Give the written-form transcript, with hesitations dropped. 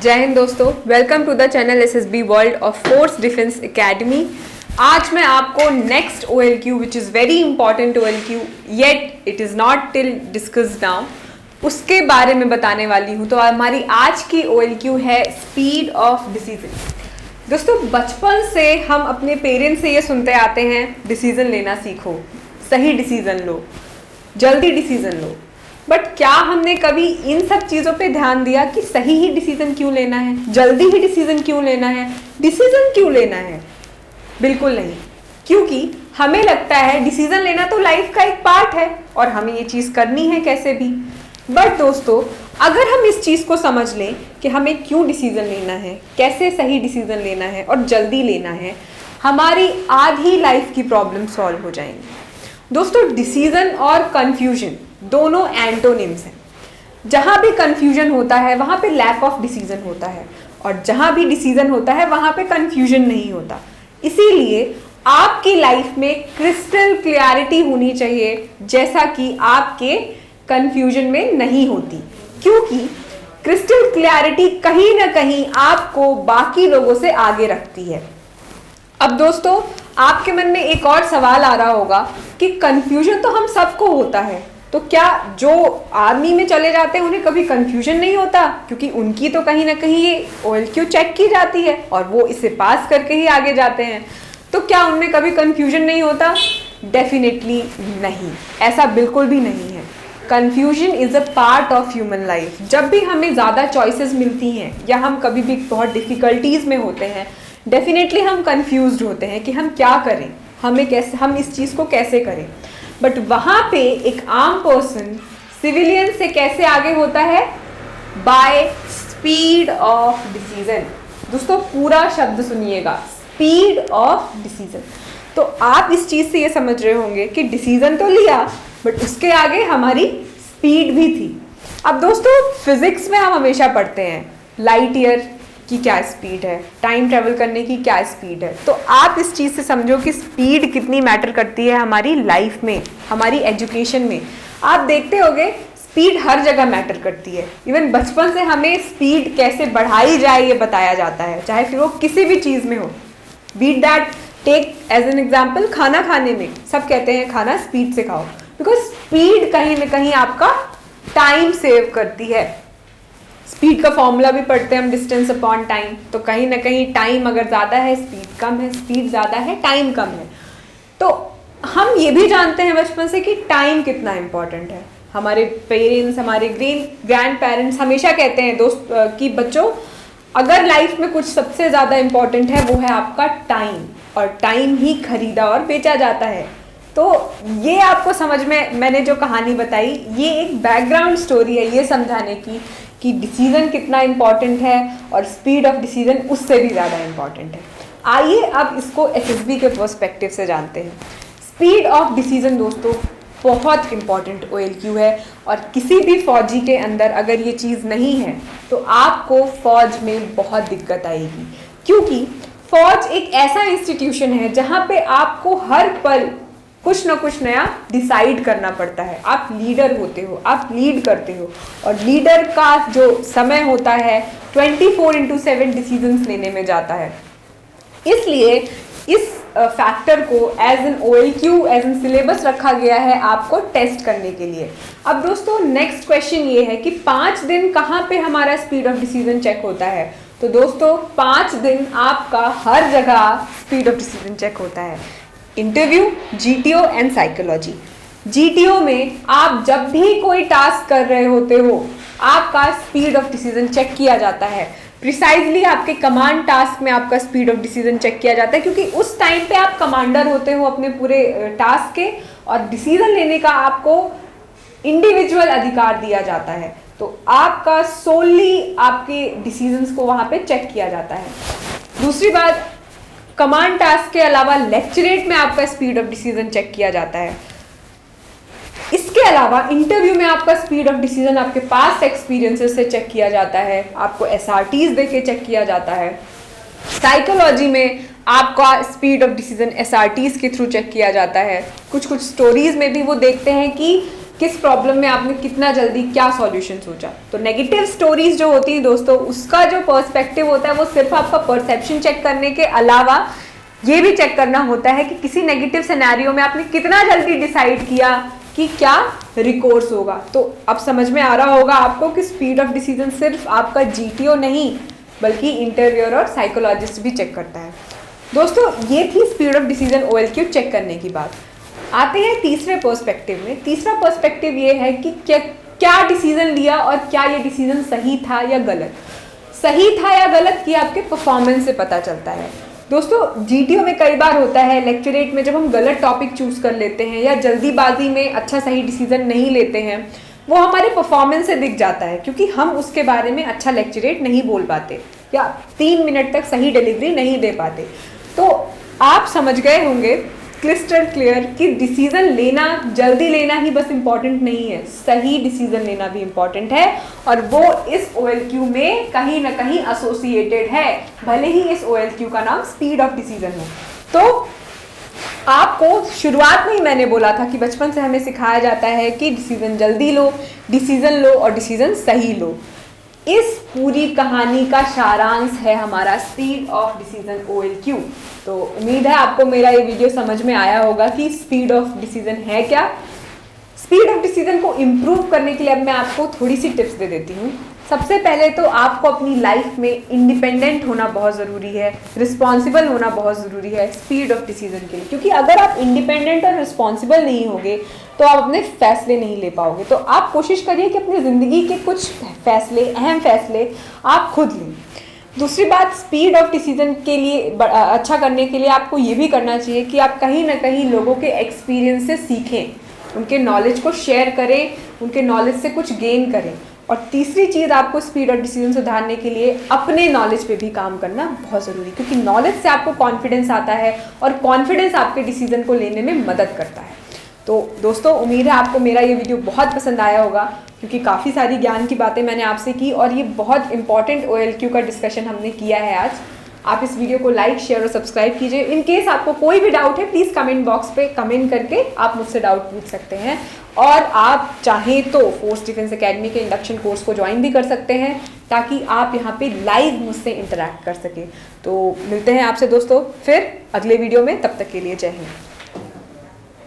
जय हिंद दोस्तों, welcome to the channel SSB world of force defence academy. आज मैं आपको next OLQ which is very important OLQ yet it is not till discussed now, उसके बारे में बताने वाली हूँ। तो हमारी आज की OLQ है स्पीड ऑफ डिसीजन। दोस्तों, बचपन से हम अपने पेरेंट्स से ये सुनते आते हैं, डिसीजन लेना सीखो, सही डिसीजन लो, जल्दी डिसीजन लो। बट क्या हमने कभी इन सब चीज़ों पे ध्यान दिया कि सही ही डिसीजन क्यों लेना है, जल्दी ही डिसीजन क्यों लेना है, डिसीजन क्यों लेना है? बिल्कुल नहीं, क्योंकि हमें लगता है डिसीजन लेना तो लाइफ का एक पार्ट है और हमें ये चीज़ करनी है कैसे भी। बट दोस्तों, अगर हम इस चीज़ को समझ लें कि हमें क्यों डिसीजन लेना है, कैसे सही डिसीजन लेना है और जल्दी लेना है, हमारी आधी लाइफ की प्रॉब्लम सॉल्व हो जाएंगी। दोस्तों, डिसीजन और कंफ्यूजन दोनों एंटोनिम्स हैं। जहाँ भी कंफ्यूजन होता है वहाँ पे लैक ऑफ डिसीजन होता है, और जहाँ भी डिसीजन होता है वहाँ पे कंफ्यूजन नहीं होता। इसीलिए आपकी लाइफ में क्रिस्टल क्लैरिटी होनी चाहिए, जैसा कि आपके कंफ्यूजन में नहीं होती, क्योंकि क्रिस्टल क्लैरिटी कहीं ना कहीं आपको बाकी लोगों से आगे रखती है। अब दोस्तों, आपके मन में एक और सवाल आ रहा होगा कि कंफ्यूजन तो हम सबको होता है, तो क्या जो आर्मी में चले जाते हैं उन्हें कभी कंफ्यूजन नहीं होता? क्योंकि उनकी तो कहीं ना कहीं ये OLQ चेक की जाती है और वो इसे पास करके ही आगे जाते हैं, तो क्या उनमें कभी कंफ्यूजन नहीं होता? डेफिनेटली नहीं, ऐसा बिल्कुल भी नहीं है। Confusion is a part of human life. जब भी हमें ज़्यादा चॉइसेस मिलती हैं या हम कभी भी बहुत डिफ़िकल्टीज़ में होते हैं, डेफिनेटली हम कंफ्यूज्ड होते हैं कि हम क्या करें, हम इस चीज़ को कैसे करें। बट वहाँ पे एक आम पर्सन सिविलियन से कैसे आगे होता है? By speed of decision. दोस्तों, पूरा शब्द सुनिएगा, स्पीड ऑफ डिसीजन। तो आप इस चीज़ से ये समझ रहे होंगे कि डिसीजन तो लिया, बट उसके आगे हमारी स्पीड भी थी। अब दोस्तों, फिजिक्स में हम हमेशा पढ़ते हैं लाइट ईयर की क्या स्पीड है, टाइम ट्रेवल करने की क्या स्पीड है। तो आप इस चीज़ से समझो कि स्पीड कितनी मैटर करती है हमारी लाइफ में, हमारी एजुकेशन में। आप देखते होंगे स्पीड हर जगह मैटर करती है। इवन बचपन से हमें स्पीड कैसे बढ़ाई जाए ये बताया जाता है, चाहे फिर वो किसी भी चीज़ में हो। Beat that, take as an example, खाना खाने में सब कहते हैं खाना स्पीड से खाओ, बिकॉज स्पीड कहीं ना कहीं आपका टाइम सेव करती है। स्पीड का फॉर्मूला भी पढ़ते हैं हम, डिस्टेंस अपॉन टाइम। तो कहीं ना कहीं टाइम अगर ज़्यादा है, स्पीड कम है, स्पीड ज़्यादा है, टाइम कम है। तो हम ये भी जानते हैं बचपन से कि टाइम कितना इम्पॉर्टेंट है। हमारे पेरेंट्स, हमारे ग्रैंड पेरेंट्स हमेशा कहते हैं दोस्त कि बच्चों, अगर लाइफ में कुछ सबसे ज़्यादा इम्पॉर्टेंट है वो है आपका टाइम, और टाइम ही खरीदा और बेचा जाता है। तो ये आपको समझ में, मैंने जो कहानी बताई, ये एक बैकग्राउंड स्टोरी है ये समझाने की कि डिसीजन कितना इम्पॉर्टेंट है और स्पीड ऑफ डिसीजन उससे भी ज़्यादा इम्पॉर्टेंट है। आइए अब इसको SSB के पर्सपेक्टिव से जानते हैं। स्पीड ऑफ डिसीजन दोस्तों बहुत इम्पॉर्टेंट OLQ है, और किसी भी फौजी के अंदर अगर ये चीज़ नहीं है तो आपको फौज में बहुत दिक्कत आएगी, क्योंकि फौज एक ऐसा इंस्टीट्यूशन है जहाँ पे आपको हर पल कुछ ना कुछ नया डिसाइड करना पड़ता है। आप लीडर होते हो, आप लीड करते हो, और लीडर का जो समय होता है 24/7 डिसीजंस लेने में जाता है। इसलिए इस फैक्टर को as an OLQ, as an syllabus रखा गया है आपको टेस्ट करने के लिए। अब दोस्तों, नेक्स्ट क्वेश्चन ये है कि 5 दिन कहाँ पे हमारा स्पीड ऑफ डिसीजन चेक होता है? तो दोस्तों, 5 दिन आपका हर जगह स्पीड ऑफ डिसीजन चेक होता है। Interview, GTO and psychology. GTO में आप जब भी कोई टास्क कर रहे होते हो, आपका स्पीड ऑफ डिसीजन चेक किया जाता है। प्रिसाइजली आपके कमांड टास्क में आपका स्पीड ऑफ डिसीजन चेक किया जाता है, क्योंकि उस टाइम पे आप कमांडर होते हो अपने पूरे टास्क के, और डिसीजन लेने का आपको इंडिविजुअल अधिकार दिया जाता है। तो आपका सोली आपके डिसीजंस को वहाँ पे चेक किया जाता है। दूसरी बात, कमांड टास्क के अलावा लेक्चरेट में आपका स्पीड ऑफ डिसीजन चेक किया जाता है। इसके अलावा इंटरव्यू में आपका स्पीड ऑफ डिसीजन आपके पास्ट एक्सपीरियंसेस से चेक किया जाता है, आपको SRTs देके चेक किया जाता है। साइकोलॉजी में आपका स्पीड ऑफ डिसीजन SRTs के थ्रू चेक किया जाता है। कुछ स्टोरीज में भी वो देखते हैं कि किस प्रॉब्लम में आपने कितना जल्दी क्या सॉल्यूशन सोचा। तो नेगेटिव स्टोरीज जो होती हैं दोस्तों, उसका जो पर्सपेक्टिव होता है वो सिर्फ आपका परसेप्शन चेक करने के अलावा ये भी चेक करना होता है कि किसी नेगेटिव सिनेरियो में आपने कितना जल्दी डिसाइड किया कि क्या रिकोर्स होगा। तो अब समझ में आ रहा होगा आपको कि स्पीड ऑफ डिसीजन सिर्फ आपका जीटीओ नहीं बल्कि इंटरव्यूअर और साइकोलॉजिस्ट भी चेक करता है। दोस्तों ये थी speed of decision OLQ check करने की बात। आते हैं तीसरे पर्सपेक्टिव में। तीसरा पर्सपेक्टिव ये है कि क्या डिसीजन लिया और क्या ये डिसीजन सही था या गलत। सही था या गलत ये आपके परफॉर्मेंस से पता चलता है। दोस्तों जीटीओ में कई बार होता है लेक्चरेट में जब हम गलत टॉपिक चूज कर लेते हैं या जल्दीबाजी में अच्छा सही डिसीजन नहीं लेते हैं, वो हमारे परफॉर्मेंस से दिख जाता है क्योंकि हम उसके बारे में अच्छा लेक्चरेट नहीं बोल पाते या 3 मिनट तक सही डिलीवरी नहीं दे पाते। तो आप समझ गए होंगे क्रिस्टल क्लियर कि डिसीजन लेना, जल्दी लेना ही बस इम्पॉर्टेंट नहीं है, सही डिसीजन लेना भी इम्पॉर्टेंट है और वो इस ओएलक्यू में कहीं ना कहीं एसोसिएटेड है, भले ही इस ओएलक्यू का नाम स्पीड ऑफ डिसीजन हो। तो आपको शुरुआत में ही मैंने बोला था कि बचपन से हमें सिखाया जाता है कि डिसीजन जल्दी लो, डिसीजन लो और डिसीजन सही लो। इस पूरी कहानी का सारांश है हमारा स्पीड ऑफ डिसीजन ओएलक्यू। तो उम्मीद है आपको मेरा ये वीडियो समझ में आया होगा कि स्पीड ऑफ डिसीजन है क्या। स्पीड ऑफ डिसीजन को इम्प्रूव करने के लिए अब मैं आपको थोड़ी सी टिप्स दे देती हूँ। सबसे पहले तो आपको अपनी लाइफ में इंडिपेंडेंट होना बहुत ज़रूरी है, रिस्पॉन्सिबल होना बहुत ज़रूरी है स्पीड ऑफ डिसीजन के लिए, क्योंकि अगर आप इंडिपेंडेंट और रिस्पॉन्सिबल नहीं होगे तो आप अपने फैसले नहीं ले पाओगे। तो आप कोशिश करिए कि अपनी ज़िंदगी के कुछ फैसले, अहम फैसले आप खुद लें। दूसरी बात, स्पीड ऑफ डिसीजन के लिए अच्छा करने के लिए आपको ये भी करना चाहिए कि आप कहीं ना कहीं लोगों के एक्सपीरियंस से सीखें, उनके नॉलेज को शेयर करें, उनके नॉलेज से कुछ गेन करें। और तीसरी चीज़, आपको स्पीड ऑफ डिसीजन सुधारने के लिए अपने नॉलेज पे भी काम करना बहुत ज़रूरी है, क्योंकि नॉलेज से आपको कॉन्फिडेंस आता है और कॉन्फिडेंस आपके डिसीजन को लेने में मदद करता है। तो दोस्तों उम्मीद है आपको मेरा ये वीडियो बहुत पसंद आया होगा, क्योंकि काफ़ी सारी ज्ञान की बातें मैंने आपसे की और ये बहुत इंपॉर्टेंट ओएलक्यू का डिस्कशन हमने किया है आज। आप इस वीडियो को लाइक, शेयर और सब्सक्राइब कीजिए। इन केस आपको कोई भी डाउट है प्लीज़ कमेंट बॉक्स पे कमेंट करके आप मुझसे डाउट पूछ सकते हैं और आप चाहें तो फोर्स डिफेंस एकेडमी के इंडक्शन कोर्स को ज्वाइन भी कर सकते हैं ताकि आप यहाँ पे लाइव मुझसे इंटरेक्ट कर सकें। तो मिलते हैं आपसे दोस्तों फिर अगले वीडियो में, तब तक के लिए जय हिंद।